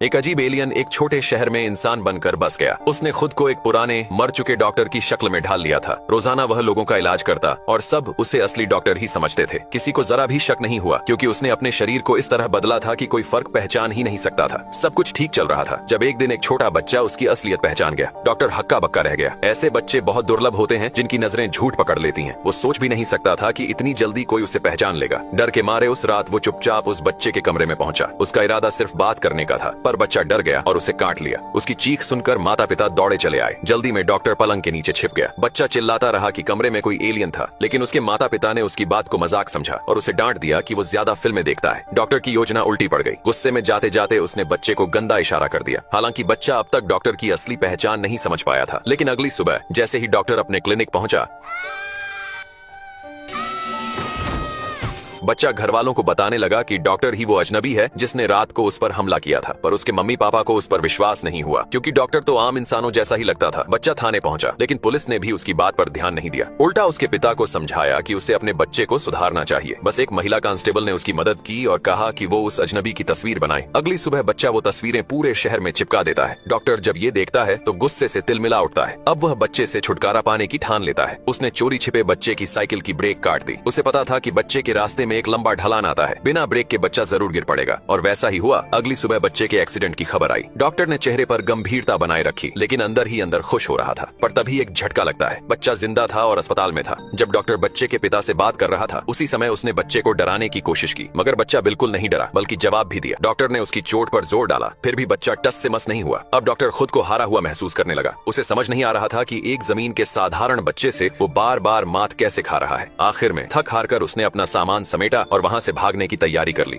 एक अजीब एलियन एक छोटे शहर में इंसान बनकर बस गया। उसने खुद को एक पुराने मर चुके डॉक्टर की शक्ल में ढाल लिया था। रोजाना वह लोगों का इलाज करता और सब उसे असली डॉक्टर ही समझते थे। किसी को जरा भी शक नहीं हुआ क्योंकि उसने अपने शरीर को इस तरह बदला था कि कोई फर्क पहचान ही नहीं सकता था। सब कुछ ठीक चल रहा था जब एक दिन एक छोटा बच्चा उसकी असलियत पहचान गया। डॉक्टर हक्का बक्का रह गया। ऐसे बच्चे बहुत दुर्लभ होते हैं जिनकी नजरें झूठ पकड़ लेती हैं। वो सोच भी नहीं सकता था कि इतनी जल्दी कोई उसे पहचान लेगा। डर के मारे उस रात वो चुपचाप उस बच्चे के कमरे में पहुंचा। उसका इरादा सिर्फ बात करने का था, पर बच्चा डर गया और उसे काट लिया। उसकी चीख सुनकर माता पिता दौड़े चले आए। जल्दी में डॉक्टर पलंग के नीचे छिप गया। बच्चा चिल्लाता रहा कि कमरे में कोई एलियन था, लेकिन उसके माता पिता ने उसकी बात को मजाक समझा और उसे डांट दिया कि वो ज्यादा फिल्में देखता है। डॉक्टर की योजना उल्टी पड़ गई। गुस्से में जाते जाते उसने बच्चे को गंदा इशारा कर दिया। हालांकि बच्चा अब तक डॉक्टर की असली पहचान नहीं समझ पाया था, लेकिन अगली सुबह जैसे ही डॉक्टर अपने क्लिनिक पहुंचा, बच्चा घर वालों को बताने लगा कि डॉक्टर ही वो अजनबी है जिसने रात को उस पर हमला किया था। पर उसके मम्मी पापा को उस पर विश्वास नहीं हुआ क्योंकि डॉक्टर तो आम इंसानों जैसा ही लगता था। बच्चा थाने पहुंचा, लेकिन पुलिस ने भी उसकी बात पर ध्यान नहीं दिया। उल्टा उसके पिता को समझाया कि उसे अपने बच्चे को सुधारना चाहिए। बस एक महिला कांस्टेबल ने उसकी मदद की और कहा कि वो उस अजनबी की तस्वीर बनाए। अगली सुबह बच्चा वो तस्वीरें पूरे शहर में चिपका देता है। डॉक्टर जब ये देखता है तो गुस्से से तिलमिला उठता है। अब वह बच्चे से छुटकारा पाने की ठान लेता है। उसने चोरी छिपे बच्चे की साइकिल की ब्रेक काट दी। उसे पता था कि बच्चे के रास्ते में एक लंबा ढलान आता है, बिना ब्रेक के बच्चा जरूर गिर पड़ेगा। और वैसा ही हुआ। अगली सुबह बच्चे के एक्सीडेंट की खबर आई। डॉक्टर ने चेहरे पर गंभीरता बनाए रखी, लेकिन अंदर ही अंदर खुश हो रहा था। पर तभी एक झटका लगता है। बच्चा जिंदा था और अस्पताल में था। जब डॉक्टर बच्चे के पिता से बात कर रहा था, उसी समय उसने बच्चे को डराने की कोशिश की, मगर बच्चा बिल्कुल नहीं डरा, बल्कि जवाब भी दिया। डॉक्टर ने उसकी चोट पर जोर डाला, फिर भी बच्चा टस से मस नहीं हुआ। अब डॉक्टर खुद को हारा हुआ महसूस करने लगा। उसे समझ नहीं आ रहा था कि एक जमीन के साधारण बच्चे से वो बार बार मात कैसे खा रहा है। आखिर में थक हार कर उसने अपना सामान समेटा और वहां से भागने की तैयारी कर ली।